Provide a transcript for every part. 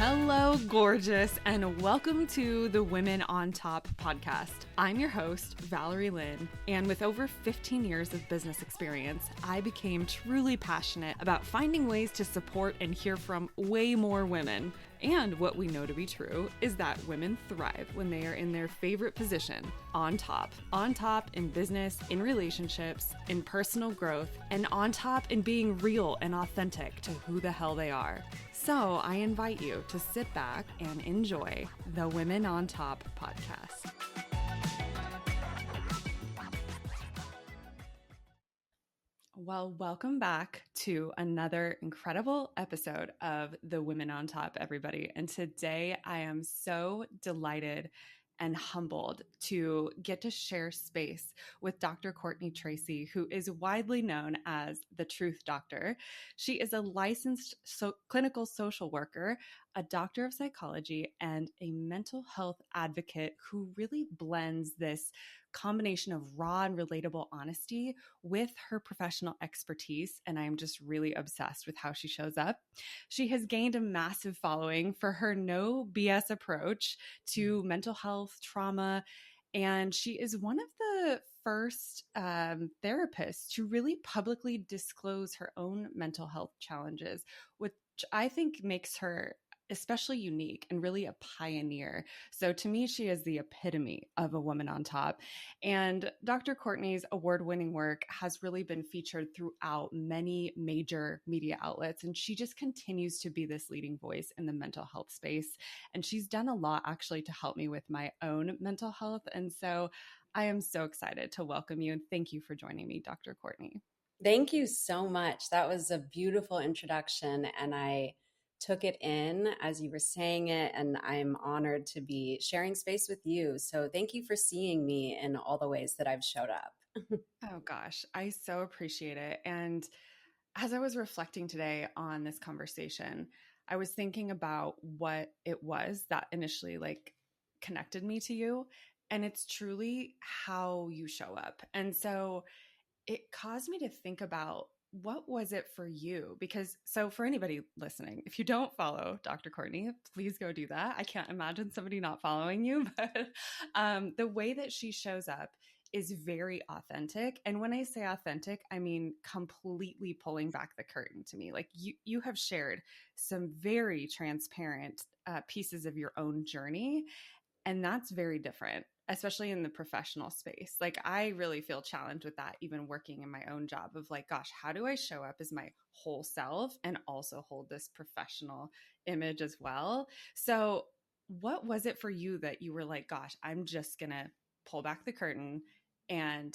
Hello, gorgeous, and welcome to the Women on Top podcast. I'm your host, Valerie Lynn, and with over 15 years of business experience, I became truly passionate about finding ways to support and hear from way more women. And what we know to be true is that women thrive when they are in their favorite position, on top. On top in business, in relationships, in personal growth, and on top in being real and authentic to who the hell they are. So I invite you to sit back and enjoy the Women on Top podcast. Well, welcome back to another incredible episode of the Women on Top, everybody. And today I am so delighted and humbled to get to share space with Dr. Courtney Tracy, who is widely known as the Truth Doctor. She is a licensed clinical social worker, a doctor of psychology, and a mental health advocate who really blends this combination of raw and relatable honesty with her professional expertise. And I'm just really obsessed with how she shows up. She has gained a massive following for her no BS approach to mental health, trauma, and she is one of the first therapists to really publicly disclose her own mental health challenges, which I think makes her especially unique and really a pioneer. So to me, she is the epitome of a woman on top. And Dr. Courtney's award-winning work has really been featured throughout many major media outlets. And she just continues to be this leading voice in the mental health space. And she's done a lot actually to help me with my own mental health. And so I am so excited to welcome you. And thank you for joining me, Dr. Courtney. Thank you so much. That was a beautiful introduction, and I took it in as you were saying it, and I'm honored to be sharing space with you. So thank you for seeing me in all the ways that I've showed up. Oh gosh, I so appreciate it. And as I was reflecting today on this conversation, I was thinking about what it was that initially connected me to you. And it's truly how you show up. And so it caused me to think about what was it for you? Because so for anybody listening, if you don't follow Dr. Courtney, please go do that. I can't imagine somebody not following you, but the way that she shows up is very authentic. And when I say authentic, I mean completely pulling back the curtain to me. Like you have shared some very transparent pieces of your own journey, and that's very different, especially in the professional space. Like I really feel challenged with that, even working in my own job of like, gosh, how do I show up as my whole self and also hold this professional image as well? So what was it for you that you were like, gosh, I'm just going to pull back the curtain and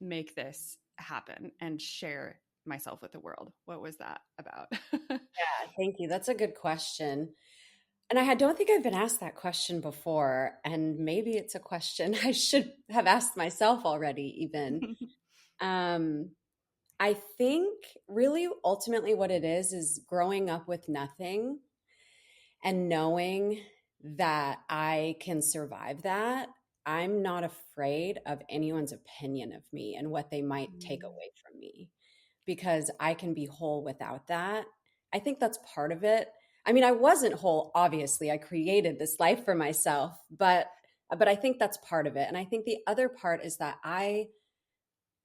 make this happen and share myself with the world? What was that about? Yeah, thank you. That's a good question. And I don't think I've been asked that question before. And maybe it's a question I should have asked myself already, even. I think really ultimately what it is growing up with nothing and knowing that I can survive that. I'm not afraid of anyone's opinion of me and what they might take away from me because I can be whole without that. I think that's part of it. I mean, I wasn't whole, obviously. I created this life for myself, but I think that's part of it. And I think the other part is that I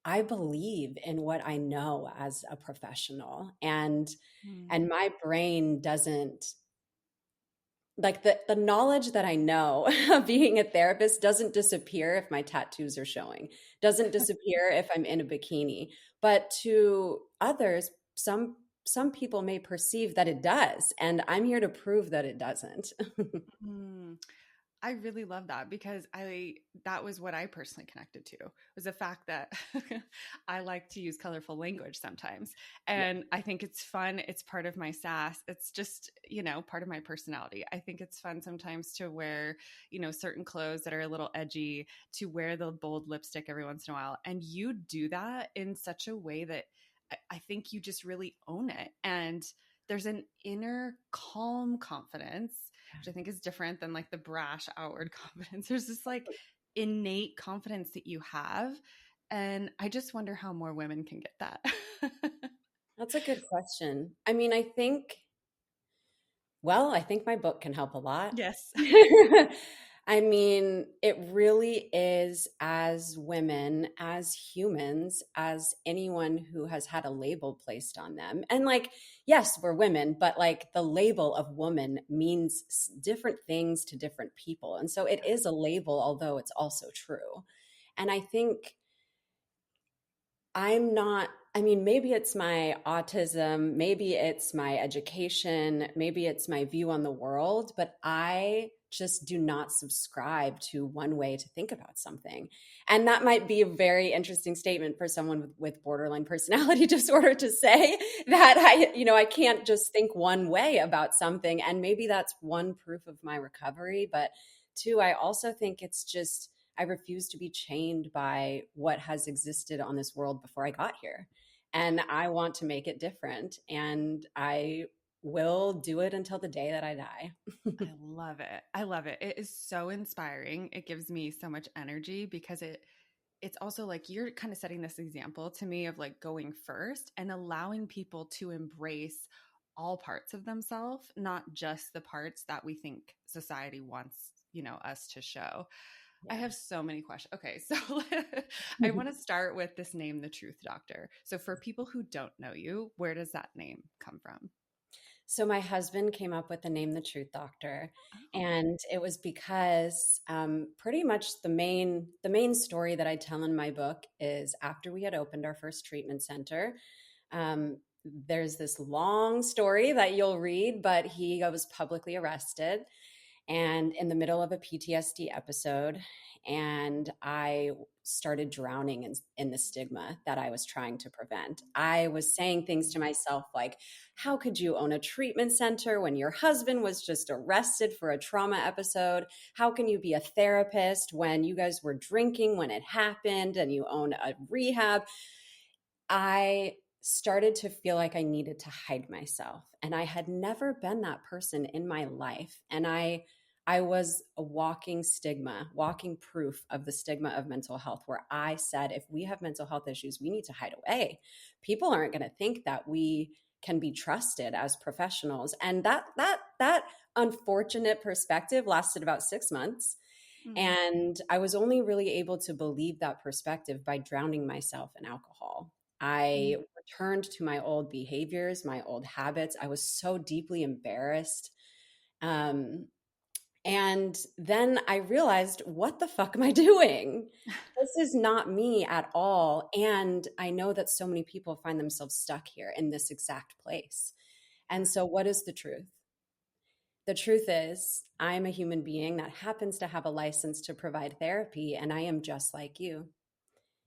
believe in what I know as a professional, and my brain doesn't, like, the knowledge that I know of being a therapist doesn't disappear if my tattoos are showing, doesn't disappear if I'm in a bikini. But to others, some people may perceive that it does, and I'm here to prove that it doesn't. I really love that because that was what I personally connected to, was the fact that I like to use colorful language sometimes. And yeah. I think it's fun. It's part of my sass. It's just, part of my personality. I think it's fun sometimes to wear, certain clothes that are a little edgy, to wear the bold lipstick every once in a while. And you do that in such a way that I think you just really own it. And there's an inner calm confidence, which I think is different than like the brash outward confidence. There's this like innate confidence that you have. And I just wonder how more women can get that. That's a good question. I mean, I think Well, I think my book can help a lot. Yes. I mean, it really is, as women, as humans, as anyone who has had a label placed on them. And like, yes, we're women, but like the label of woman means different things to different people. And so it is a label, although it's also true. And I think I'm not, I mean, maybe it's my autism, maybe it's my education, maybe it's my view on the world, but I just do not subscribe to one way to think about something. And that might be a very interesting statement for someone with borderline personality disorder to say that I can't just think one way about something. And maybe that's one proof of my recovery. But two, I also think it's just, I refuse to be chained by what has existed on this world before I got here. And I want to make it different. And I will do it until the day that I die. I love it. I love it. It is so inspiring. It gives me so much energy because it's also like you're kind of setting this example to me of like going first and allowing people to embrace all parts of themselves, not just the parts that we think society wants, us to show. I Yeah. have so many questions. Okay, so I want to start with this name, the Truth Doctor. So for people who don't know you, where does that name come from? So my husband came up with the name The Truth Doctor, Oh. and it was because pretty much the main story that I tell in my book is after we had opened our first treatment center. Um, there's this long story that you'll read, but he was publicly arrested and in the middle of a PTSD episode. And I started drowning in the stigma that I was trying to prevent. I was saying things to myself like, how could you own a treatment center when your husband was just arrested for a trauma episode? How can you be a therapist when you guys were drinking when it happened and you own a rehab? I started to feel like I needed to hide myself, and I had never been that person in my life. And I was a walking stigma, walking proof of the stigma of mental health, where I said if we have mental health issues, we need to hide away. People aren't going to think that we can be trusted as professionals. And that unfortunate perspective lasted about 6 months. Mm, And I was only really able to believe that perspective by drowning myself in alcohol. I mm, returned to my old behaviors, my old habits. I was so deeply embarrassed. Um, and then I realized, what the fuck am I doing? This is not me at all. And I know that so many people find themselves stuck here in this exact place. And so, what is the truth? The truth is, I'm a human being that happens to have a license to provide therapy, and I am just like you,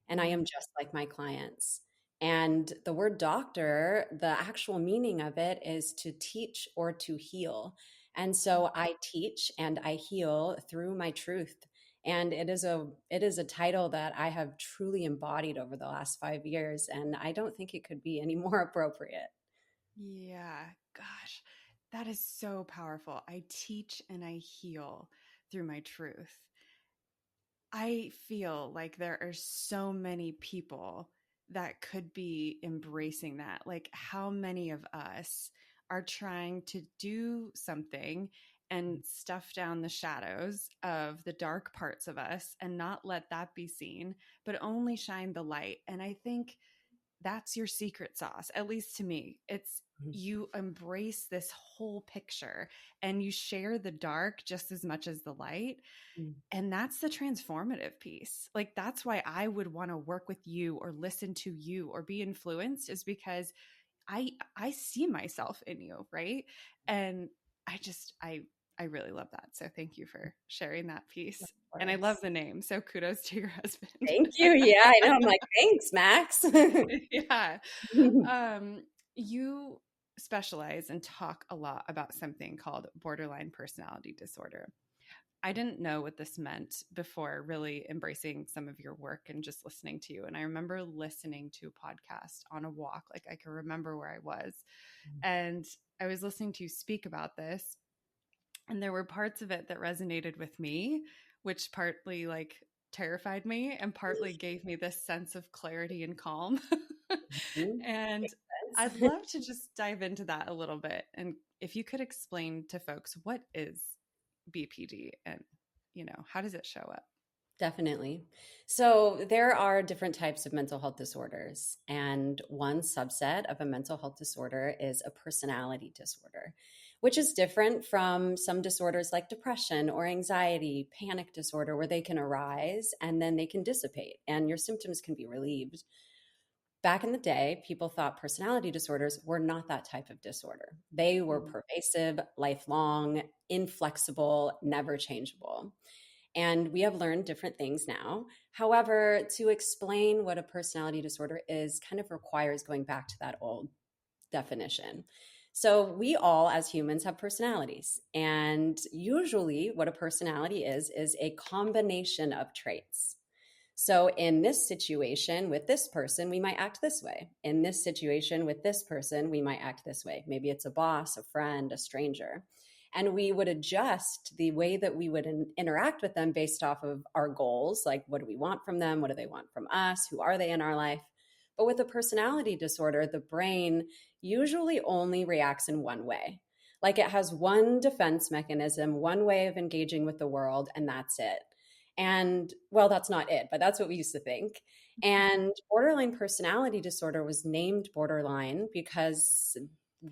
and I am mm, just like my clients. And the word doctor, the actual meaning of it is to teach or to heal. And mm. so I teach and I heal through my truth. And it is a title that I have truly embodied over the last 5 years. And I don't think it could be any more appropriate. Yeah, gosh, that is so powerful. I teach and I heal through my truth. I feel like there are so many people that could be embracing that. Like, how many of us are trying to do something and stuff down the shadows of the dark parts of us and not let that be seen, but only shine the light? And I think that's your secret sauce, at least to me. It's you embrace this whole picture and you share the dark just as much as the light, Mhm. and that's the transformative piece. Like that's why I would want to work with you or listen to you or be influenced, is because I see myself in you, right? And I really love that. So thank you for sharing that Of piece. And I love course. the name. So kudos to your husband. Thank you. Yeah, I know. I'm like, thanks, Max. Yeah. Um, you specialize and talk a lot about something called borderline personality disorder. I didn't know what this meant before really embracing some of your work and just listening to you. And I remember listening to a podcast on a walk. Like I can remember where I was. And I was listening to you speak about this. And there were parts of it that resonated with me, which partly like terrified me and partly gave me this sense of clarity and calm. Mhm. And Makes I'd love to just dive into that a little bit. And if you could explain to folks, what is BPD and, how does it show up? Definitely. So there are different types of mental health disorders, and one subset of a mental health disorder is a personality disorder, which is different from some disorders like depression or anxiety, panic disorder, where they can arise and then they can dissipate and your symptoms can be relieved. Back in the day, people thought personality disorders were not that type of disorder. They were Mm. pervasive, lifelong, inflexible, never changeable. And we have learned different things now. However, to explain what a personality disorder is kind of requires going back to that old definition. So, we all as humans have personalities. And usually, what a personality is a combination of traits. So, in this situation with this person, we might act this way. In this situation with this person, we might act this way. Maybe it's a boss, a friend, a stranger. And we would adjust the way that we would interact with them based off of our goals. Like, what do we want from them? What do they want from us? Who are they in our life? But with a personality disorder, the brain usually only reacts in one way. Like, it has one defense mechanism, one way of engaging with the world, and that's it. And well, that's not it, but that's what we used to think. And borderline personality disorder was named borderline because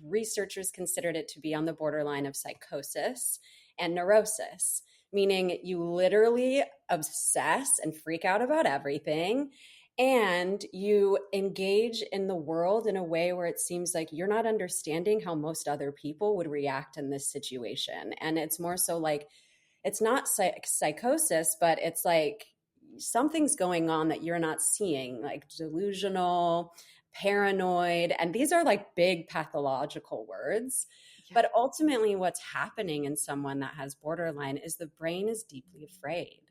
researchers considered it to be on the borderline of psychosis and neurosis, meaning you literally obsess and freak out about everything. And you engage in the world in a way where it seems like you're not understanding how most other people would react in this situation. And it's more so like, it's not psychosis, but it's like something's going on that you're not seeing, like delusional, paranoid. And these are like big pathological words. Yeah. But ultimately, what's happening in someone that has borderline is the brain is deeply afraid.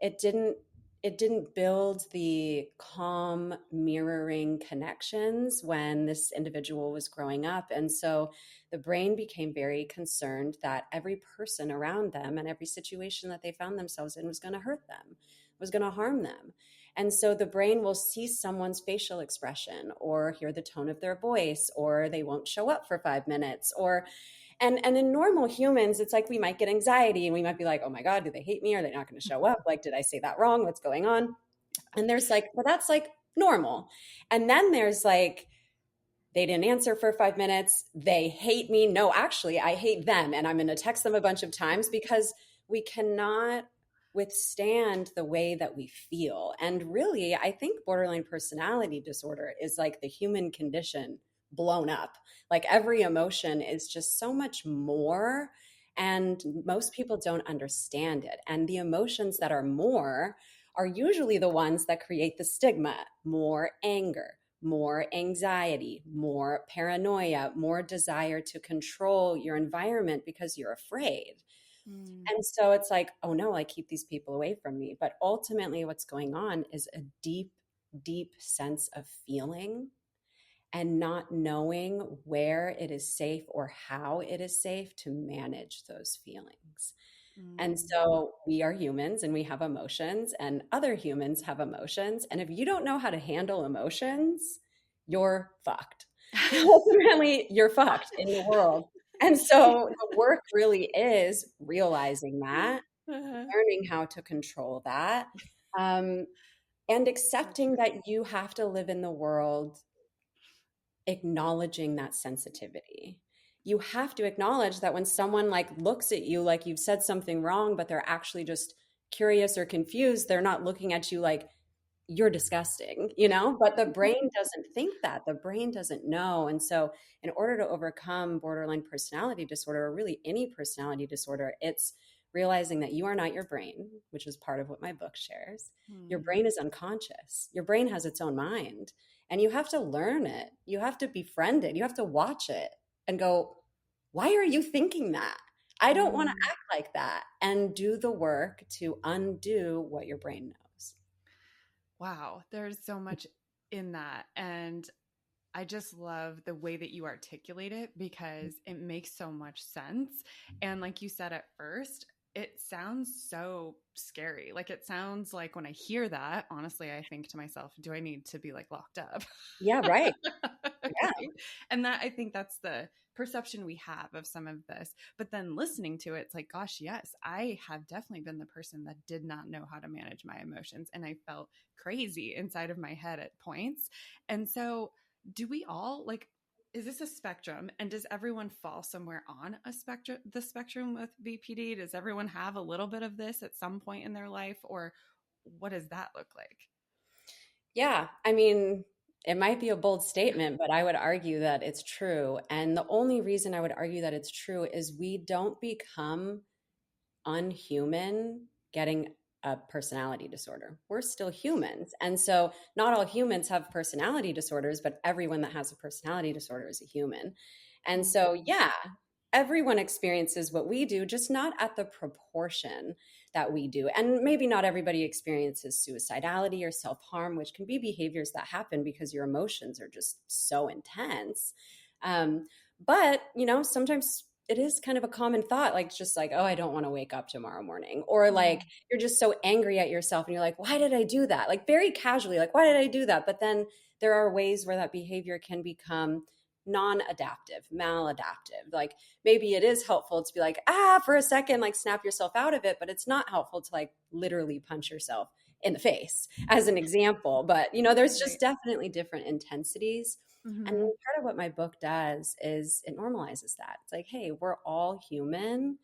It didn't it didn't build the calm mirroring connections when this individual was growing up. And so the brain became very concerned that every person around them and every situation that they found themselves in was going to hurt them, was going to harm them. And so the brain will see someone's facial expression or hear the tone of their voice, or they won't show up for 5 minutes, or and in normal humans, it's like we might get anxiety and we might be like, oh my God, do they hate me? Are they not going to show up? Like, did I say that wrong? What's going on? And there's like, but that's like normal. And then there's like, they didn't answer for 5 minutes. They hate me. No, actually, I hate them. And I'm going to text them a bunch of times because we cannot withstand the way that we feel. And really, I think borderline personality disorder is like the human condition blown up. Like, every emotion is just so much more. And most people don't understand it. And the emotions that are more are usually the ones that create the stigma: more anger, more anxiety, more paranoia, more desire to control your environment because you're afraid. Mm. And so it's like, oh no, I keep these people away from me. But ultimately, what's going on is a deep, deep sense of feeling and not knowing where it is safe or how it is safe to manage those feelings. And Mm. so we are humans and we have emotions, and other humans have emotions. And if you don't know how to handle emotions, you're fucked. Ultimately, you're fucked in the world. And so the work really is realizing that, Uh-huh. learning how to control that, um, and That's accepting that you have to live in the world acknowledging that sensitivity. You have to acknowledge that when someone like looks at you like you've said something wrong, but they're actually just curious or confused, they're not looking at you like you're disgusting, you know? But the brain doesn't think that. The brain doesn't know. And so, in order to overcome borderline personality disorder, or really any personality disorder, it's realizing that you are not your brain, which is part of what my book shares. Your Mhm. brain is unconscious. Your brain has its own mind, and you have to learn it. You have to befriend it. You have to watch it and go, why are you thinking that? I don't want to Mm. act like that, and do the work to undo what your brain knows. Wow, there's so much in that. And I just love the way that you articulate it because it makes so much sense. And like you said at first, it sounds so scary. Like, it sounds like when I hear that, honestly, I think to myself, do I need to be like locked up? Yeah, right. Yeah. Okay. And that, I think that's the perception we have of some of this. But then listening to it, it's like, gosh, yes, I have definitely been the person that did not know how to manage my emotions. And I felt crazy inside of my head at points. And so, do we all like, is this a spectrum, and does everyone fall somewhere on a spectrum, the spectrum with BPD? Does everyone have a little bit of this at some point in their life, or what does that look like? Yeah. I mean, it might be a bold statement, but I would argue that it's true. And the only reason I would argue that it's true is we don't become unhuman getting a personality disorder. We're still humans. And so not all humans have personality disorders, but everyone that has a personality disorder is a human. And so, Mm. yeah, everyone experiences what we do, just not at the proportion that we do. And maybe not everybody experiences suicidality or self harm, which can be behaviors that happen because your emotions are just so intense. Um, but, sometimes it is kind of a common thought, like just like, oh, I don't want to wake up tomorrow morning. Or like Mm. you're just so angry at yourself and you're like, why did I do that? Like very casually, like, why did I do that? But then there are ways where that behavior can become non-adaptive, maladaptive. Like maybe it is helpful to be like, for a second, like snap yourself out of it, but it's not helpful to like literally punch yourself in the face as an example. But there's just Right. definitely different intensities. And Mm-hmm. part of what my book does is it normalizes that. It's like, hey, we're all human.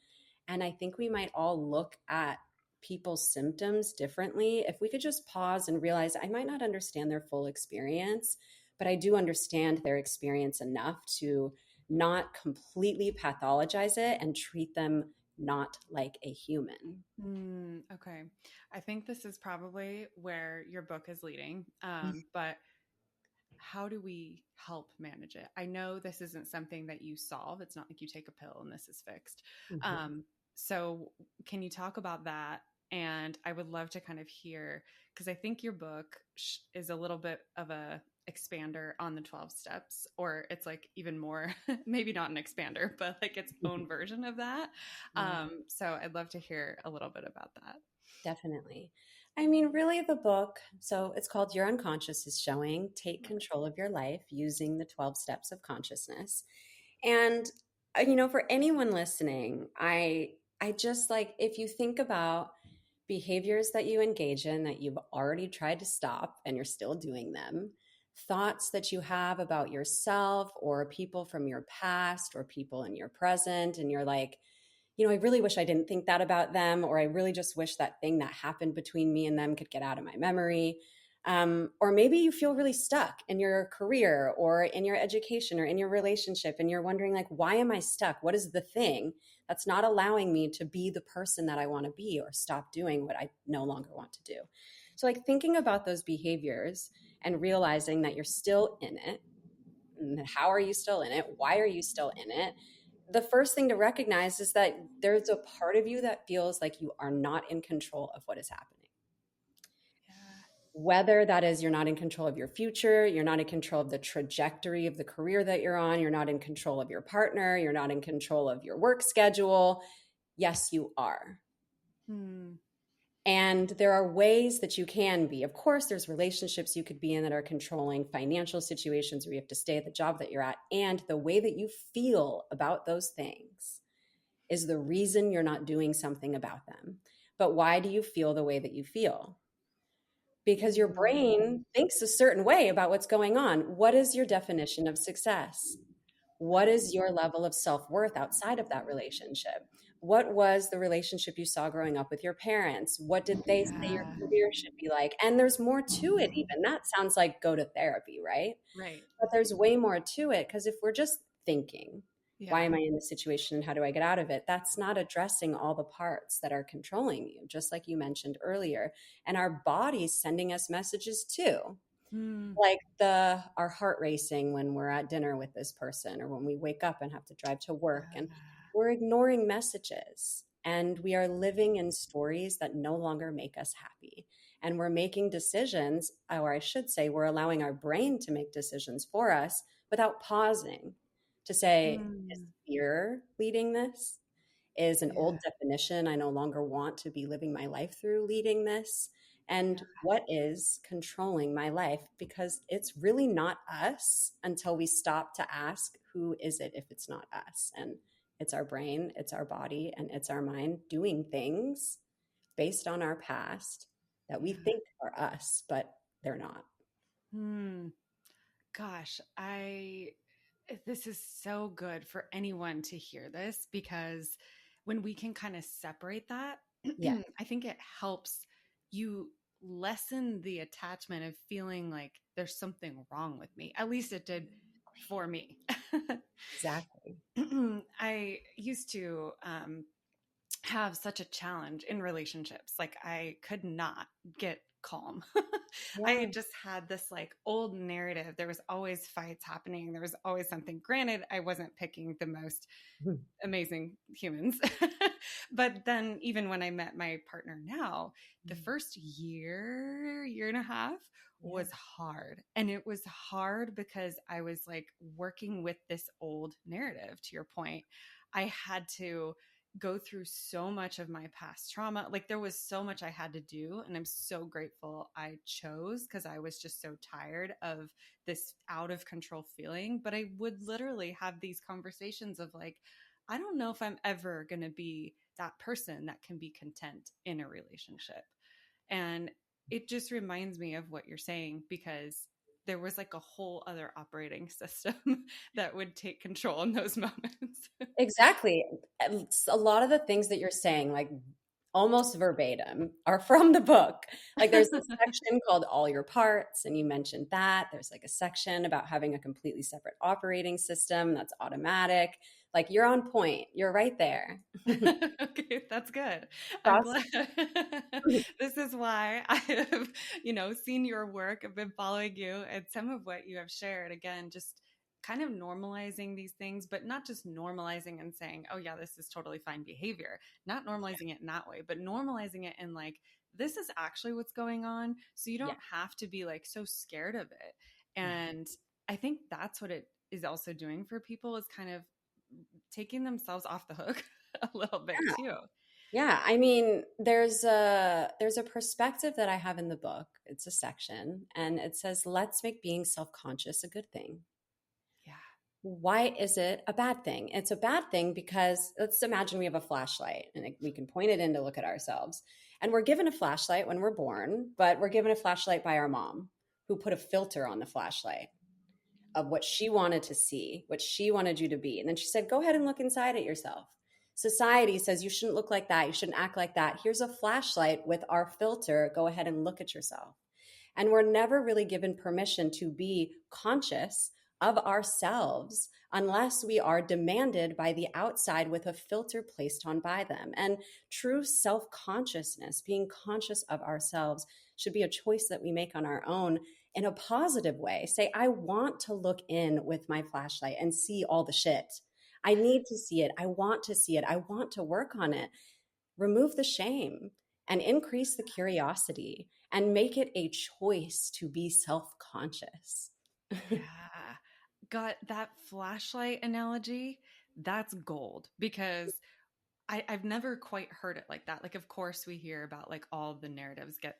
And I think we might all look at people's symptoms differently. If we could just pause and realize I might not understand their full experience, but I do understand their experience enough to not completely pathologize it and treat them not like a human. Okay. I think this is probably where your book is leading. But how do we help manage it? I know this isn't something that you solve. It's not like you take a pill and this is fixed. Mhm. So, can you talk about that? And I would love to kind of hear, because I think your book is a little bit of a expander on the 12 steps, or it's like even more, maybe not an expander, but like its own version of that. Yeah. So I'd love to hear a little bit about that. Definitely. I mean, really, the book, so it's called Your Unconscious is Showing, Take Love it. Control of Your Life Using the 12 Steps of Consciousness. And, for anyone listening, I just like, if you think about behaviors that you engage in that you've already tried to stop and you're still doing them, thoughts that you have about yourself or people from your past or people in your present, and you're like, I really wish I didn't think that about them, or I really just wish that thing that happened between me and them could get out of my memory. Or maybe you feel really stuck in your career or in your education or in your relationship, and you're wondering, like, why am I stuck? What is the thing that's not allowing me to be the person that I want to be or stop doing what I no longer want to do? So, like, thinking about those behaviors and realizing that you're still in it. And how are you still in it? Why are you still in it? The first thing to recognize is that there's a part of you that feels like you are not in control of what is happening. Yeah. Whether that is you're not in control of your future, you're not in control of the trajectory of the career that you're on, you're not in control of your partner, you're not in control of your work schedule. Yes, you are. Hmm. And there are ways that you can be. Of course, there's relationships you could be in that are controlling, financial situations where you have to stay at the job that you're at. And the way that you feel about those things is the reason you're not doing something about them. But why do you feel the way that you feel? Because your Hmm. brain thinks a certain way about what's going on. What is your definition of success? What is Right. your level of self worth outside of that relationship? What was the relationship you saw growing up with your parents? What did they say your Yeah. career should be like? And there's more to it, even. That sounds like go to therapy, right? Right. But there's way more to it, because if we're just thinking, why Yeah. am I in this situation and how do I get out of it? That's not addressing all the parts that are controlling you, just like you mentioned earlier. And our body's sending us messages too, Hmm. like our heart racing when we're at dinner with this person, or when we wake up and have to drive to work, and Yeah. we're ignoring messages, and we are living in stories that no longer make us happy, and we're making decisions, or I should say we're allowing our brain to make decisions for us without pausing to say, is Hmm. fear leading this? Is an Yeah. old definition I no longer want to be living my life through leading this? and what is controlling my life, because it's really not us until we stop to ask, who is it if it's not us? And it's our brain, it's our body, and it's our mind doing things based on our past that we Yeah. think are us, but they're not. Hmm. Gosh, I this is so good for anyone to hear this because when we can kind of separate that, Yeah, I think it helps you lessen the attachment of feeling like there's something wrong with me. At least it did for me. exactly. I used to have such a challenge in relationships. Like I could not get calm. I Yeah. just had this like old narrative. There was always fights happening. There was always something. Granted, I wasn't picking the most Mhm. amazing humans. But then even when I met my partner now, the first year and a half Yeah. was hard. And it was hard because I was like working with this old narrative, to your point. I had to go through so much of my past trauma. Like there was so much I had to do. And I'm so grateful I chose because I was just so tired of this out of control feeling. But I would literally have these conversations of like, I don't know if I'm ever going to be that person that can be content in a relationship. And it just reminds me of what you're saying because there was like a whole other operating system that would take control in those moments. Exactly. A lot of the things that you're saying, like almost verbatim, are from the book. Like there's a section called All Your Parts, and you mentioned that. There's like a section about having a completely separate operating system that's automatic. Like you're on point. You're right there. Okay, that's good. I'm Process. glad. This is why I have, seen your work. I've been following you and some of what you have shared. Again, just kind of normalizing these things, but not just normalizing and saying, oh, yeah, this is totally fine behavior. Not normalizing it in that way, but normalizing it in like, this is actually what's going on. So you Yeah. don't have to be like so scared of it. Yeah. And I think that's what it is also doing for people is kind of taking themselves off the hook a little bit too. Yeah, I mean, there's a perspective that I have in the book. It's a section, and it says, "Let's make being self-conscious a good thing." Yeah. Why is it a bad thing? It's a bad thing because let's imagine we have a flashlight and we can point it in to look at ourselves. And we're given a flashlight when we're born, but we're given a flashlight by our mom who put a filter on the flashlight of what she wanted to see, what she wanted you to be. And then she said, go ahead and look inside at yourself. Society says you shouldn't look like that. You shouldn't act like that. Here's a flashlight with our filter. Go ahead and look at yourself. And we're never really given permission to be conscious of ourselves unless we are demanded by the outside with a filter placed on by them. And true self consciousness, being conscious of ourselves, should be a choice that we make on our own in a positive way. Say, I want to look in with my flashlight and see all the shit. I need to see it. I want to see it. I want to work on it. Remove the shame and increase the curiosity and make it a choice to be self conscious. Yeah. Got that flashlight analogy. That's gold because I've never quite heard it like that. Like, of course, we hear about like all the narratives get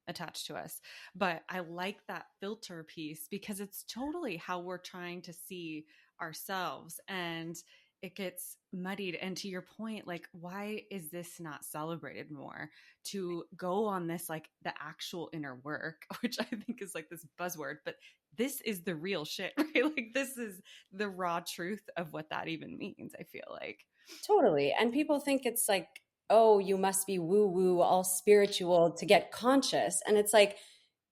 attached to us, but I like that filter piece because it's totally how we're trying to see ourselves, and it gets muddied. And to your point, like, why is this not celebrated more? To go on this like the actual inner work, which I think is like this buzzword, but this is the real shit, right? Like, this is the raw truth of what that even means. I feel like. Totally. And people think it's like, oh, you must be woo woo, all spiritual to get conscious. And it's like,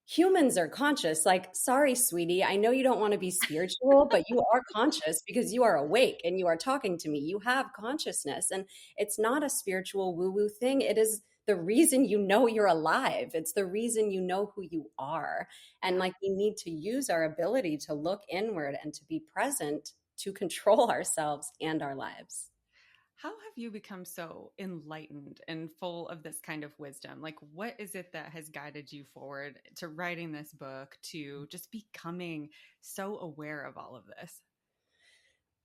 humans are conscious. Like, sorry, sweetie, I know you don't want to be spiritual, but you are conscious because you are awake and you are talking to me. You have consciousness. And it's not a spiritual woo woo thing. It is the reason you know you're alive. It's the reason you know who you are. And Yeah. like, we need to use our ability to look inward and to be present to control ourselves and our lives. How have you become so enlightened and full of this kind of wisdom? Like, what is it that has guided you forward to writing this book, to just becoming so aware of all of this?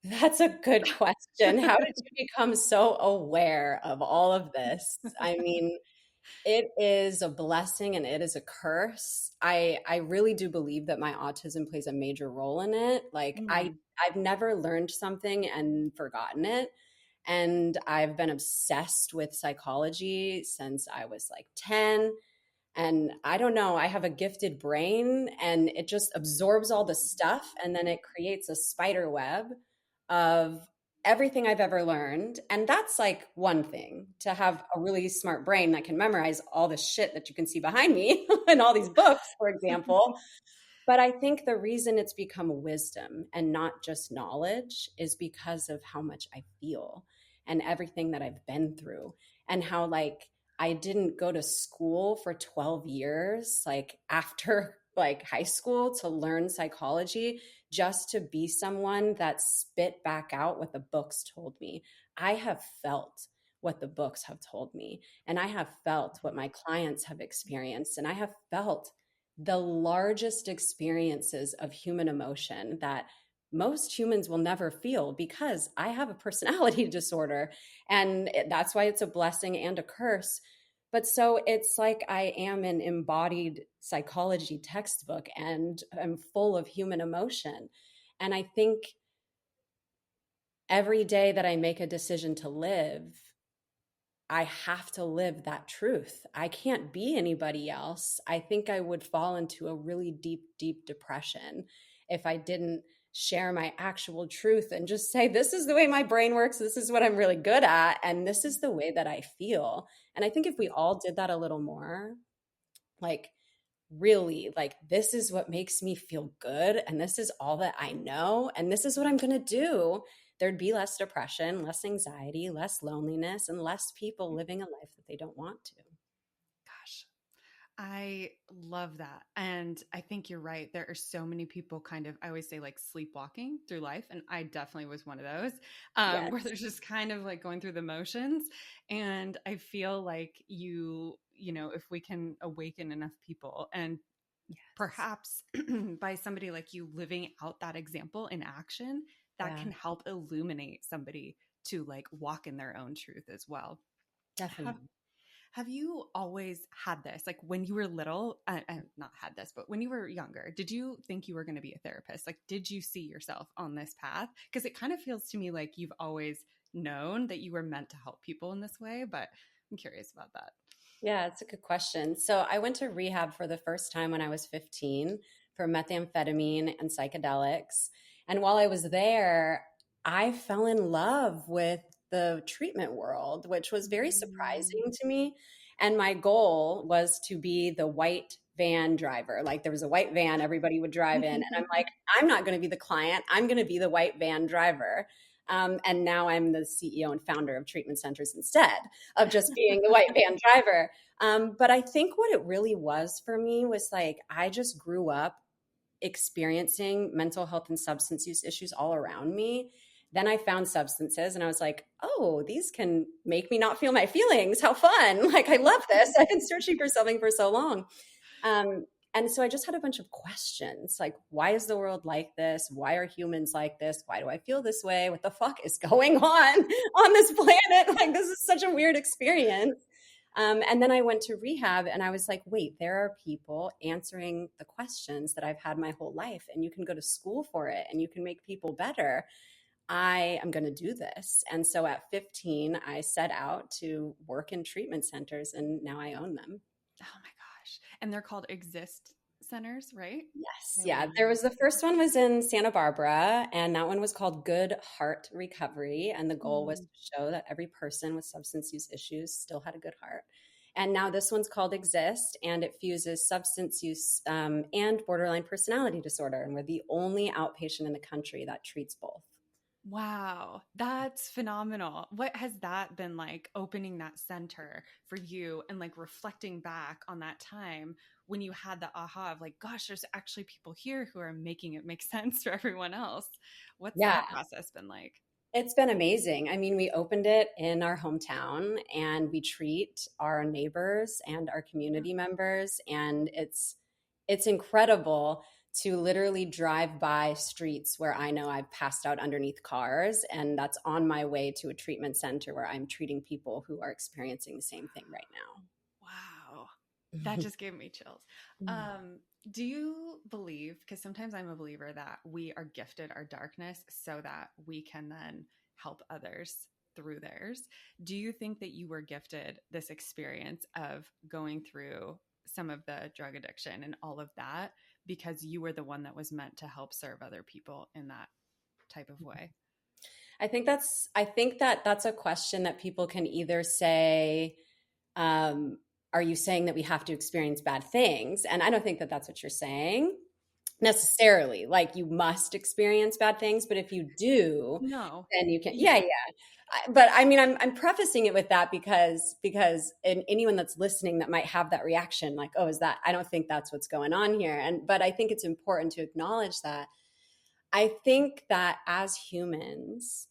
That's a good question. How did you become so aware of all of this? I mean, It is a blessing and it is a curse. I really do believe that my autism plays a major role in it. Like Mm. I've never learned something and forgotten it. And I've been obsessed with psychology since I was like 10. And I don't know, I have a gifted brain and it just absorbs all the stuff and then it creates a spider web of everything I've ever learned. And that's like one thing, to have a really smart brain that can memorize all the shit that you can see behind me and all these books, for example. But I think the reason it's become wisdom and not just knowledge is because of how much I feel and everything that I've been through, and how, like, I didn't go to school for 12 years, like after like high school, to learn psychology just to be someone that spit back out what the books told me. I have felt what the books have told me, and I have felt what my clients have experienced, and I have felt the largest experiences of human emotion that most humans will never feel, because I have a personality disorder. And that's why it's a blessing and a curse. But so it's like I am an embodied psychology textbook and I'm full of human emotion. And I think every day that I make a decision to live, I have to live that truth. I can't be anybody else. I think I would fall into a really deep, deep depression if I didn't share my actual truth and just say, this is the way my brain works. This is what I'm really good at. And this is the way that I feel. And I think if we all did that a little more, like, really, like, this is what makes me feel good, and this is all that I know, and this is what I'm going to do, there'd be less depression, less anxiety, less loneliness, and less people living a life that they don't want to. Gosh, I love that. And I think you're right. There are so many people kind of, I always say, like sleepwalking through life. And I definitely was one of those, where Yes, there's just kind of like going through the motions. And I feel like if we can awaken enough people and yes, perhaps by somebody like you living out that example in action, that yeah, can help illuminate somebody to like walk in their own truth as well. Have definitely. have you always had this? Like when you were little, not had this, but when you were younger, did you think you were going to be a therapist? Like, did you see yourself on this path? Because it kind of feels to me like you've always known that you were meant to help people in this way, but I'm curious about that. Yeah, it's a good question. So I went to rehab for the first time when I was 15 for methamphetamine and psychedelics. And while I was there, I fell in love with the treatment world, which was very surprising Mm. to me. And my goal was to be the white van driver. Like, there was a white van everybody would drive in. And I'm like, I'm not going to be the client, I'm going to be the white van driver. And now I'm the CEO and founder of treatment centers instead of just being the white van driver. But I think what it really was for me was, like, I just grew up experiencing mental health and substance use issues all around me. Then I found substances and I was like, oh, these can make me not feel my feelings. How fun. Like, I love this. I've been searching for something for so long. Um, and so I just had a bunch of questions, like, why is the world like this? Why are humans like this? Why do I feel this way? What the fuck is going on this planet? Like, this is such a weird experience. And then I went to rehab and I was like, wait, there are people answering the questions that I've had my whole life, and you can go to school for it and you can make people better. I am going to do this. And so at 15, I set out to work in treatment centers and now I own them. Oh my gosh. And they're called exist centers, right? Yes, Or yeah. like, There was, the first one was in Santa Barbara, and that one was called Good Heart Recovery. And the goal was mm, to show that every person with substance use issues still had a good heart. And now this one's called Exist, and it fuses substance use and borderline personality disorder. And we're the only outpatient in the country that treats both. wow, that's phenomenal. What has that been like opening that center for you and like reflecting back on that time when you had the aha of like, gosh, there's actually people here who are making it make sense for everyone else? What's Yeah, that process been like? it's been amazing. I mean, we opened it in our hometown and we treat our neighbors and our community members, and it's incredible to literally drive by streets where I know I've passed out underneath cars, and that's on my way to a treatment center where I'm treating people who are experiencing the same thing right now. That just gave me chills. Do you believe, because sometimes I'm a believer that we are gifted our darkness so that we can then help others through theirs. Do you think that you were gifted this experience of going through some of the drug addiction and all of that because you were the one that was meant to help serve other people in that type of way? I think that that's a question that people can either say, are you saying that we have to experience bad things? And I don't think that that's what you're saying necessarily. Like you must experience bad things, but if you do, No. then you can. Yeah, Yeah. yeah. But I mean, I'm prefacing it with that because anyone that's listening that might have that reaction, like, oh, is that? I don't think that's what's going on here. But I think it's important to acknowledge that. I think that as humans,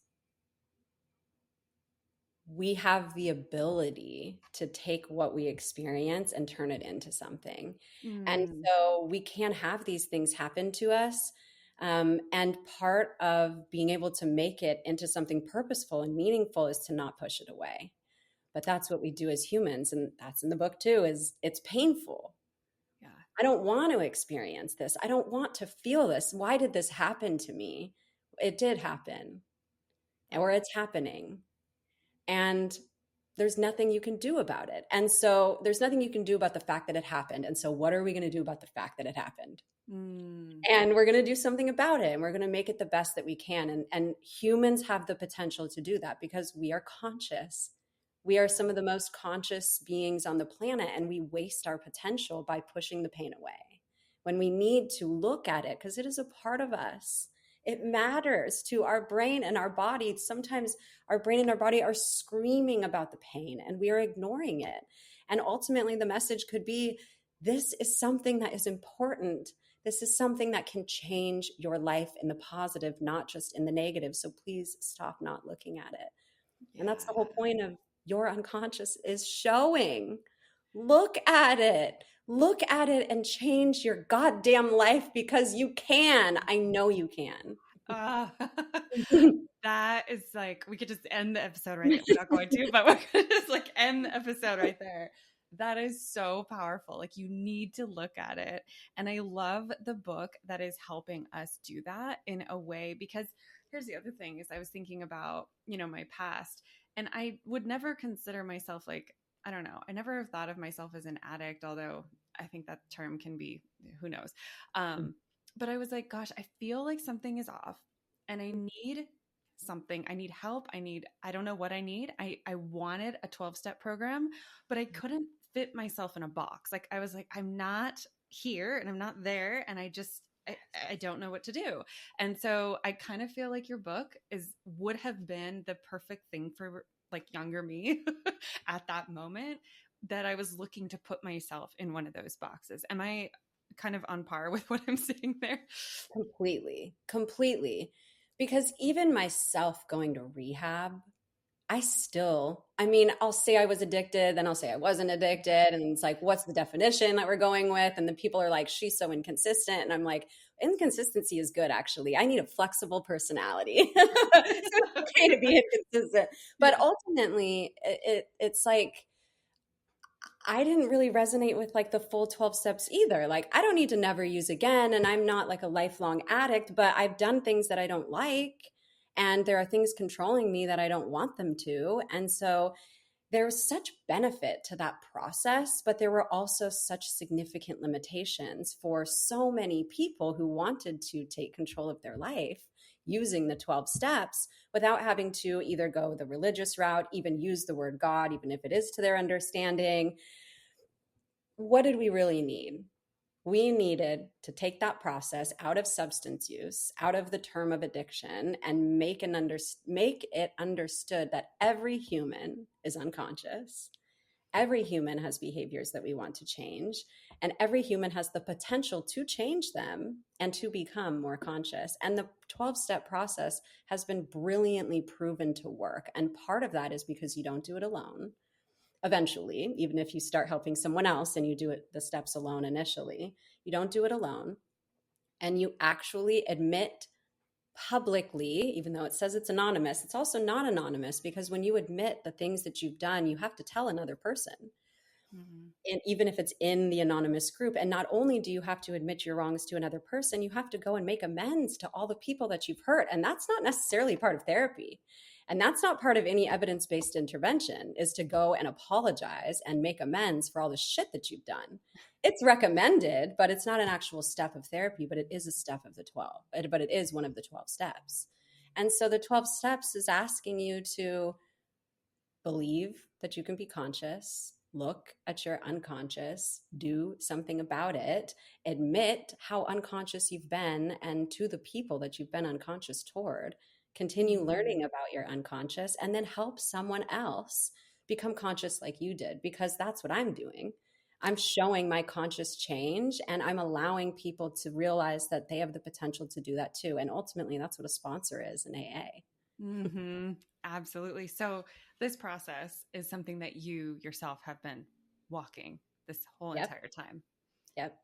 we have the ability to take what we experience and turn it into something. And Mm, so we can have these things happen to us. And part of being able to make it into something purposeful and meaningful is to not push it away. But that's what we do as humans. And that's in the book too, is it's painful. yeah. I don't want to experience this. I don't want to feel this. Why did this happen to me? It did happen, or it's happening. And there's nothing you can do about it. And so there's nothing you can do about the fact that it happened. And so what are we going to do about the fact that it happened? Mm, And we're going to do something about it, and we're going to make it the best that we can. And humans have the potential to do that because we are conscious. We are some of the most conscious beings on the planet, and we waste our potential by pushing the pain away when we need to look at it because it is a part of us. It matters to our brain and our body. Sometimes our brain and our body are screaming about the pain and we are ignoring it. And ultimately, the message could be this is something that is important. This is something that can change your life in the positive, not just in the negative. So please stop not looking at it. And that's the yeah. whole point of your unconscious is showing. Look at it. Look at it and change your goddamn life because you can. I know you can. Uh, that is like, we could just end the episode right there. We're not going to, but we're going to just like end the episode right there. That is so powerful. Like, you need to look at it. And I love the book that is helping us do that in a way, because here's the other thing is I was thinking about, my past, and I would never consider myself like, I don't know. I never have thought of myself as an addict, although I think that term can be, who knows. But I was like, gosh, I feel like something is off and I need something. I need help. I don't know what I need. I wanted a 12-step program, but I couldn't fit myself in a box. Like I was like, I'm not here and I'm not there. And I don't know what to do. And so I kind of feel like your book would have been the perfect thing for like younger me at that moment, that I was looking to put myself in one of those boxes. Am I kind of on par with what I'm saying there? Completely, completely. Because even myself going to rehab, I mean, I'll say I was addicted, then I'll say I wasn't addicted. And it's like, what's the definition that we're going with? And then people are like, she's so inconsistent. And I'm like, inconsistency is good, actually. I need a flexible personality. So it's okay to be inconsistent. But Yeah. ultimately, it's like, I didn't really resonate with like the full 12 steps either. Like, I don't need to never use again. And I'm not like a lifelong addict, but I've done things that I don't like. And there are things controlling me that I don't want them to. And so there's such benefit to that process, but there were also such significant limitations for so many people who wanted to take control of their life using the 12 steps without having to either go the religious route, even use the word God, even if it is to their understanding. What did we really need? We needed to take that process out of substance use, out of the term of addiction, and make it understood that every human is unconscious. Every human has behaviors that we want to change, and every human has the potential to change them and to become more conscious. And the 12-step process has been brilliantly proven to work. And part of that is because you don't do it alone. Eventually, even if you start helping someone else and you do it the steps alone initially, you don't do it alone. And you actually admit publicly, even though it says it's anonymous, it's also not anonymous, because when you admit the things that you've done, you have to tell another person. Mm-hmm. And even if it's in the anonymous group. And not only do you have to admit your wrongs to another person, you have to go and make amends to all the people that you've hurt. And that's not necessarily part of therapy. And that's not part of any evidence-based intervention, is to go and apologize and make amends for all the shit that you've done. It's recommended, but it's not an actual step of therapy, but it is a step of the 12, but it is one of the 12 steps. And so the 12 steps is asking you to believe that you can be conscious, look at your unconscious, do something about it, admit how unconscious you've been and to the people that you've been unconscious toward, continue Mm-hmm. learning about your unconscious, and then help someone else become conscious like you did, because that's what I'm doing. I'm showing my conscious change, and I'm allowing people to realize that they have the potential to do that too. And ultimately, that's what a sponsor is in AA. Mm-hmm. Absolutely. So this process is something that you yourself have been walking this whole Yep. entire time. Yep.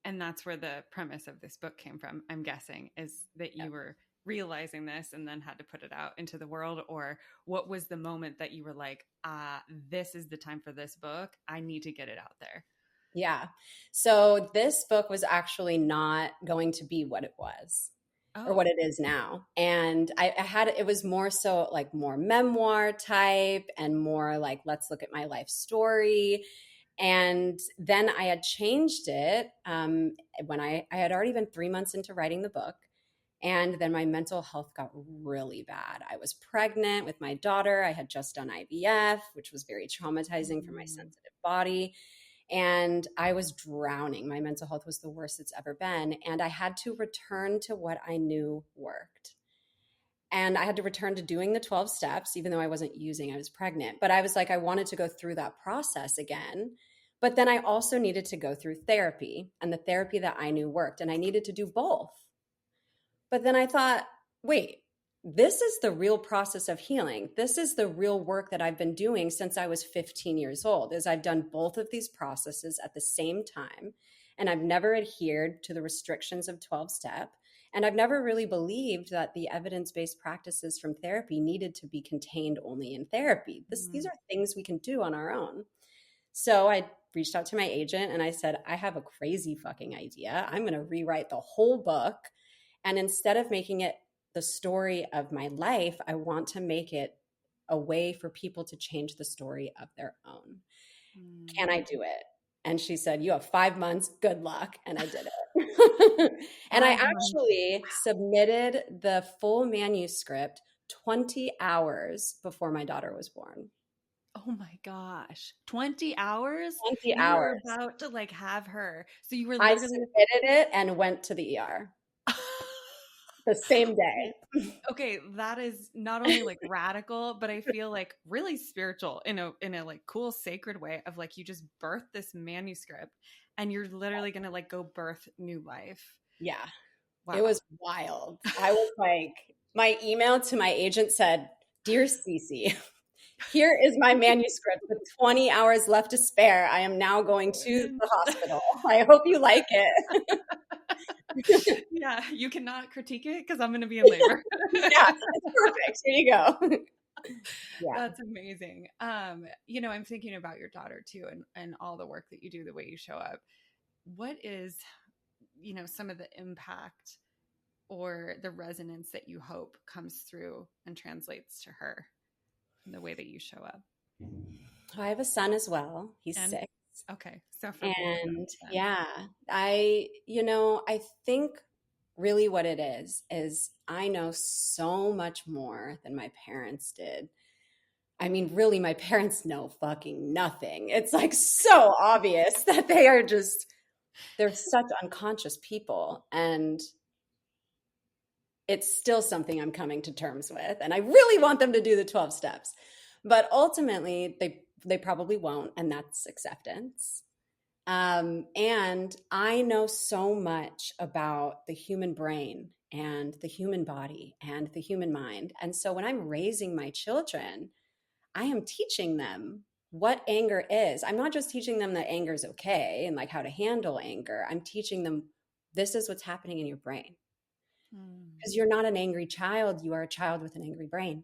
And that's where the premise of this book came from, I'm guessing, is that Yep. you were realizing this and then had to put it out into the world. Or what was the moment that you were like, this is the time for this book, I need to get it out there? Yeah. So this book was actually not going to be what it was or what Oh. it is now. And I had, it was more so like more memoir type and more like, let's look at my life story. And then I had changed it when I had already been 3 months into writing the book. And then my mental health got really bad. I was pregnant with my daughter. I had just done IVF, which was very traumatizing for my Mm. sensitive body. And I was drowning. My mental health was the worst it's ever been. And I had to return to what I knew worked. And I had to return to doing the 12 steps, even though I wasn't using, I was pregnant. But I was like, I wanted to go through that process again. But then I also needed to go through therapy, and the therapy that I knew worked. And I needed to do both. But then I thought, wait, this is the real process of healing. This is the real work that I've been doing since I was 15 years old, is I've done both of these processes at the same time. And I've never adhered to the restrictions of 12 step. And I've never really believed that the evidence-based practices from therapy needed to be contained only in therapy. These Mm. are things we can do on our own. So I reached out to my agent and I said, I have a crazy fucking idea. I'm going to rewrite the whole book. And instead of making it the story of my life, I want to make it a way for people to change the story of their own. Can I Mm. do it? And she said, you have 5 months. Good luck. And I did it. And I 5 months. actually submitted the full manuscript 20 hours before my daughter was born. Oh my gosh. 20 hours? 20 You were hours. about to like have her. So you were I literally submitted it and went to the ER the same day. okay, that is not only like radical, but I feel like really spiritual in a like cool sacred way of like you just birthed this manuscript and you're literally gonna like go birth new life. Yeah, it Wow. was wild. I was like, my email to my agent said, Dear Cece, here is my manuscript with 20 hours left to spare. I am now going to the hospital. I hope you like it. Yeah, you cannot critique it because I'm gonna be in labor. Yeah, it's perfect. Here you go. Yeah. That's amazing. I'm thinking about your daughter too and all the work that you do, the way you show up. What is, some of the impact or the resonance that you hope comes through and translates to her in the way that you show up? I have a son as well. He's And 6. okay, so for both of them And then. yeah, I think really what it is I know so much more than my parents did. I mean, really, my parents know fucking nothing. It's like so obvious that they're such unconscious people. And it's still something I'm coming to terms with. And I really want them to do the 12 steps. But ultimately, they probably won't. And that's acceptance. And I know so much about the human brain and the human body and the human mind. And so when I'm raising my children, I am teaching them what anger is. I'm not just teaching them that anger is okay and like how to handle anger. I'm teaching them this is what's happening in your brain. Mm. Because you're not an angry child, you are a child with an angry brain.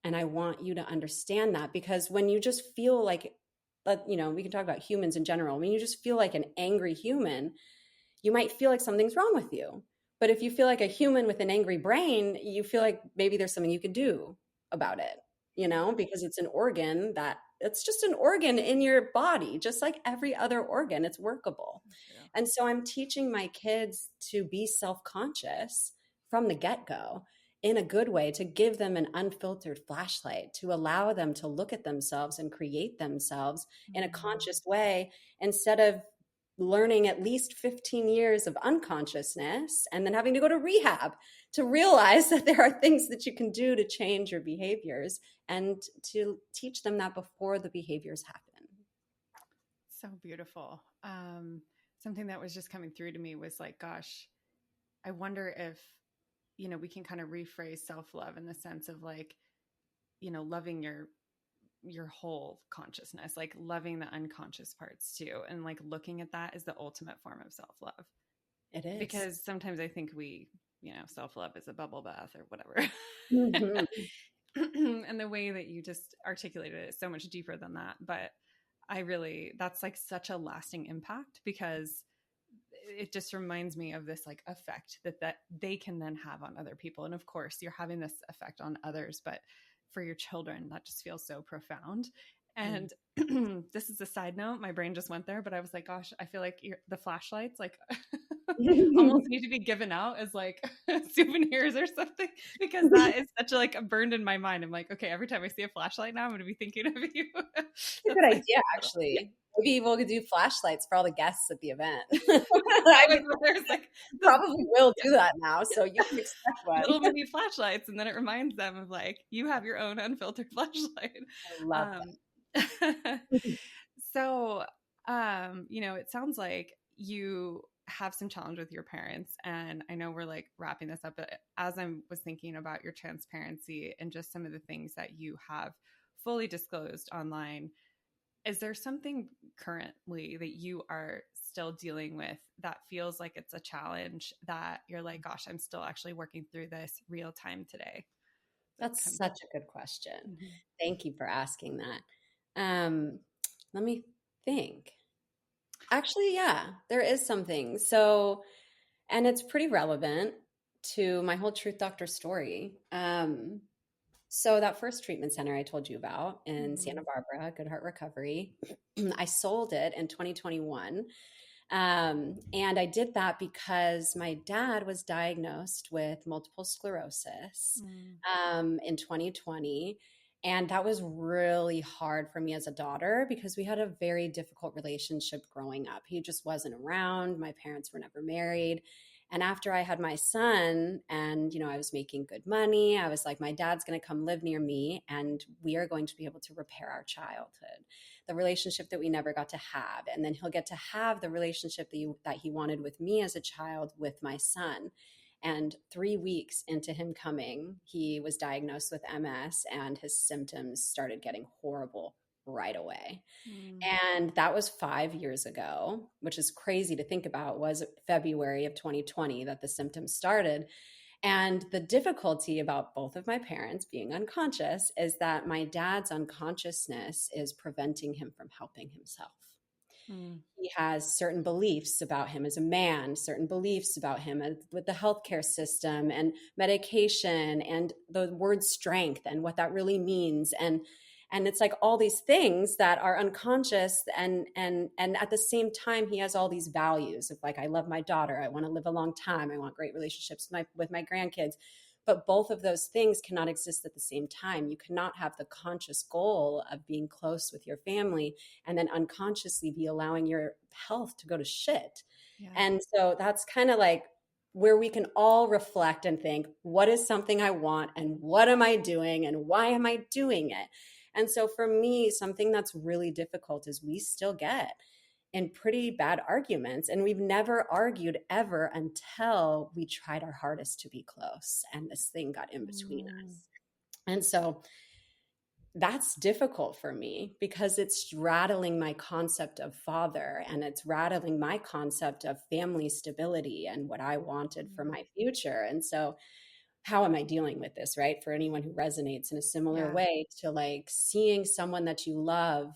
And I want you to understand that, because when you just feel like we can talk about humans in general. When you just feel like an angry human, you might feel like something's wrong with you. But if you feel like a human with an angry brain, you feel like maybe there's something you could do about it, because it's just an organ in your body, just like every other organ. It's workable. Yeah. And so I'm teaching my kids to be self-conscious from the get-go in a good way, to give them an unfiltered flashlight, to allow them to look at themselves and create themselves in a conscious way, instead of learning at least 15 years of unconsciousness and then having to go to rehab to realize that there are things that you can do to change your behaviors, and to teach them that before the behaviors happen. So beautiful. Something that was just coming through to me was like, gosh, I wonder if, we can kind of rephrase self-love in the sense of like, loving your whole consciousness, like loving the unconscious parts too. And like looking at that is the ultimate form of self-love. It is. Because sometimes I think we, self-love is a bubble bath or whatever. Mhm. And the way that you just articulated it is so much deeper than that. But that's like such a lasting impact, because it just reminds me of this like effect that they can then have on other people. And of course you're having this effect on others, but for your children, that just feels so profound. And this is a side note, my brain just went there, but I was like, gosh, I feel like the flashlights like almost need to be given out as like souvenirs or something, because that is such a, like, a burned in my mind. I'm like, okay, every time I see a flashlight now, I'm going to be thinking of you. It's a good That's like, idea, actually. Maybe we'll do flashlights for all the guests at the event. I was, there's like Probably will do that now, so you can expect one. little mini flashlights, and then it reminds them of like, you have your own unfiltered flashlight. I love that. So, it sounds like you have some challenge with your parents, and I know we're like wrapping this up, but as I was thinking about your transparency and just some of the things that you have fully disclosed online, is there something currently that you are still dealing with that feels like it's a challenge, that you're like, gosh, I'm still actually working through this real time today? That's such a good question. Mm-hmm. Thank you for asking that. Let me think. Actually, yeah, there is something. So, and it's pretty relevant to my whole Truth Doctor story. So that first treatment center I told you about in Santa Barbara, Good Heart Recovery, I sold it in 2021. And I did that because my dad was diagnosed with multiple sclerosis in 2020. And that was really hard for me as a daughter, because we had a very difficult relationship growing up. He just wasn't around. My parents were never married. And after I had my son and, I was making good money, I was like, my dad's going to come live near me and we are going to be able to repair our childhood, the relationship that we never got to have. And then he'll get to have the relationship that he wanted with me as a child with my son. And 3 weeks into him coming, he was diagnosed with MS and his symptoms started getting horrible right away. And that was 5 years ago, which is crazy to think about. Was February of 2020 that the symptoms started. And the difficulty about both of my parents being unconscious is that my dad's unconsciousness is preventing him from helping himself. He has certain beliefs about him as a man, certain beliefs about him with the healthcare system and medication and the word strength and what that really means. And it's like all these things that are unconscious, and at the same time he has all these values of like, I love my daughter, I want to live a long time, I want great relationships with my grandkids. But both of those things cannot exist at the same time. You cannot have the conscious goal of being close with your family and then unconsciously be allowing your health to go to shit. Yeah. And so that's kind of like where we can all reflect and think, what is something I want and what am I doing and why am I doing it? And so for me, something that's really difficult is we still get in pretty bad arguments, and we've never argued ever until we tried our hardest to be close and this thing got in between us. And so that's difficult for me because it's rattling my concept of father, and it's rattling my concept of family stability and what I wanted for my future. And so how am I dealing with this, right? For anyone who resonates in a similar way to like seeing someone that you love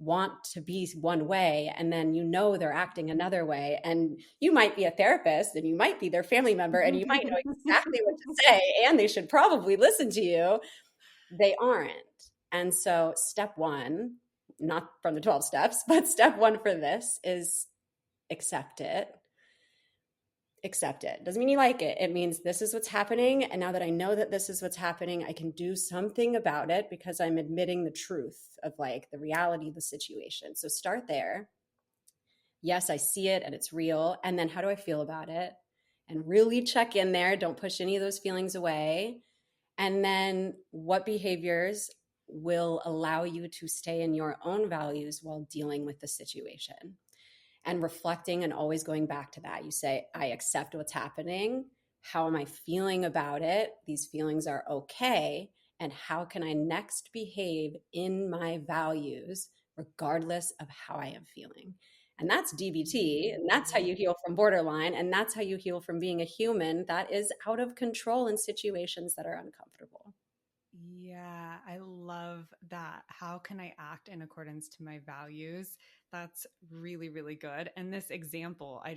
want to be one way, and then they're acting another way, and you might be a therapist and you might be their family member and you might know exactly what to say and they should probably listen to you. They aren't. And so step one, not from the 12 steps, but step one for this is accept it. Accept it. Doesn't mean you like it. It means this is what's happening. And now that I know that this is what's happening, I can do something about it because I'm admitting the truth of like the reality of the situation. So start there. Yes, I see it and it's real. And then how do I feel about it? And really check in there. Don't push any of those feelings away. And then what behaviors will allow you to stay in your own values while dealing with the situation? And reflecting and always going back to that. You say, I accept what's happening. How am I feeling about it? These feelings are okay. And how can I next behave in my values, regardless of how I am feeling? And that's DBT. And that's how you heal from borderline. And that's how you heal from being a human that is out of control in situations that are uncomfortable. Yeah, I love that. How can I act in accordance to my values? That's really, really good. And this example, I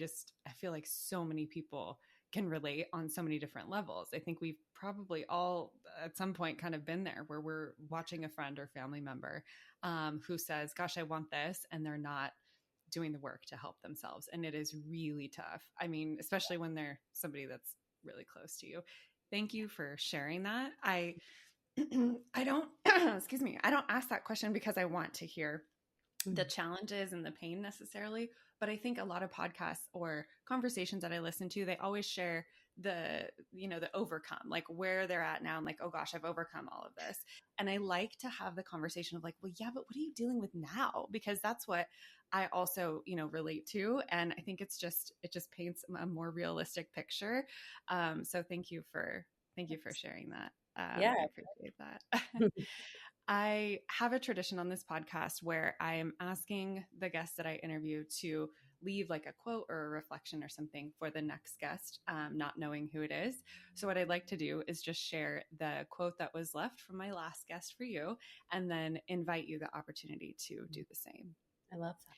feel like so many people can relate on so many different levels. I think we've probably all at some point kind of been there where we're watching a friend or family member who says, gosh, I want this, and they're not doing the work to help themselves. And it is really tough. I mean, especially when they're somebody that's really close to you. Thank you for sharing that. I don't, excuse me, I don't ask that question because I want to hear the challenges and the pain necessarily, but I think a lot of podcasts or conversations that I listen to, they always share the overcome, like where they're at now. I'm like, oh gosh, I've overcome all of this. And I like to have the conversation of like, well, yeah, but what are you dealing with now? Because that's what I also, relate to. And I think it just paints a more realistic picture. So thank you for sharing that. Yeah. I appreciate that. I have a tradition on this podcast where I am asking the guests that I interview to leave like a quote or a reflection or something for the next guest, not knowing who it is. So, what I'd like to do is just share the quote that was left from my last guest for you, and then invite you the opportunity to do the same. I love that.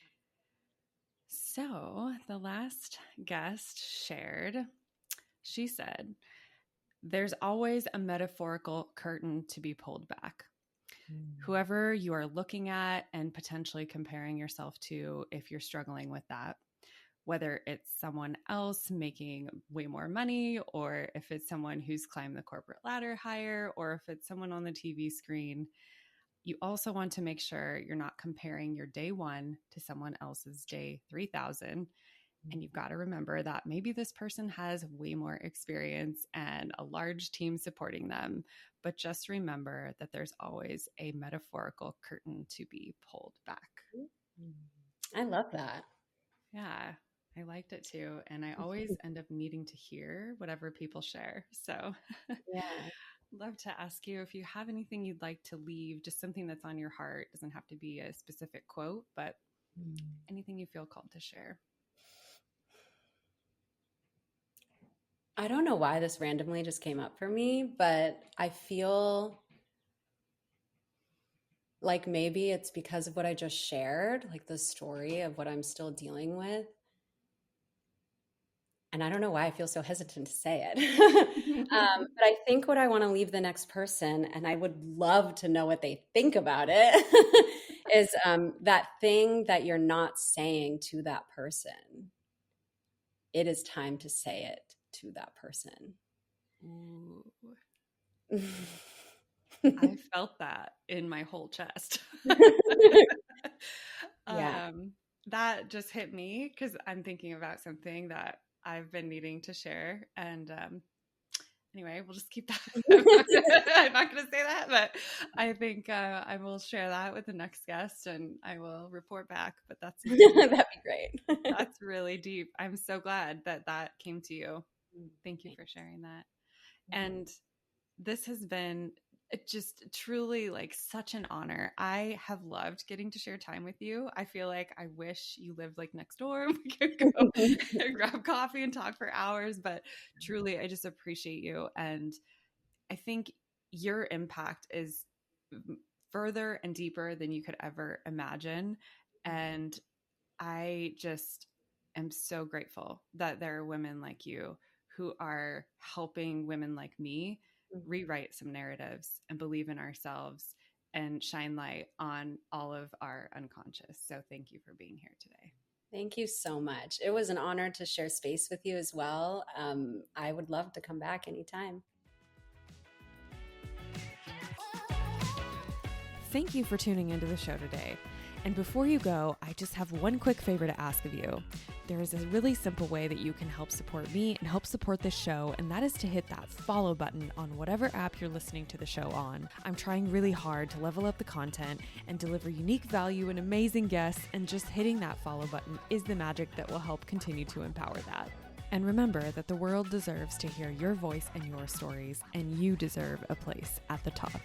So, the last guest shared, she said, there's always a metaphorical curtain to be pulled back. Whoever you are looking at and potentially comparing yourself to, if you're struggling with that, whether it's someone else making way more money, or if it's someone who's climbed the corporate ladder higher, or if it's someone on the TV screen, you also want to make sure you're not comparing your day 1 to someone else's day 3,000. And you've got to remember that maybe this person has way more experience and a large team supporting them. But just remember that there's always a metaphorical curtain to be pulled back. I love that. Yeah, I liked it too. And I always end up needing to hear whatever people share. So, Yeah. love to ask you if you have anything you'd like to leave, just something that's on your heart. It doesn't have to be a specific quote, but anything you feel called to share. I don't know why this randomly just came up for me, but I feel like maybe it's because of what I just shared, like the story of what I'm still dealing with. And I don't know why I feel so hesitant to say it. But I think what I want to leave the next person, and I would love to know what they think about it, is that thing that you're not saying to that person. It is time to say it to that person. Ooh. I felt that in my whole chest. Yeah. That just hit me because I'm thinking about something that I've been needing to share. And anyway, we'll just keep that. I'm not going to say that, but I think I will share that with the next guest and I will report back. But that's That'd be great. that's really deep. I'm so glad that that came to you. Thank you for sharing that. And this has been just truly like such an honor. I have loved getting to share time with you. I feel like I wish you lived like next door. We could go grab coffee and talk for hours, but truly, I just appreciate you. And I think your impact is further and deeper than you could ever imagine. And I just am so grateful that there are women like you who are helping women like me rewrite some narratives and believe in ourselves and shine light on all of our unconscious. So thank you for being here today. Thank you so much. It was an honor to share space with you as well. I would love to come back anytime. Thank you for tuning into the show today. And before you go, I just have one quick favor to ask of you. There is a really simple way that you can help support me and help support this show, and that is to hit that follow button on whatever app you're listening to the show on. I'm trying really hard to level up the content and deliver unique value and amazing guests, and just hitting that follow button is the magic that will help continue to empower that. And remember that the world deserves to hear your voice and your stories, and you deserve a place at the top.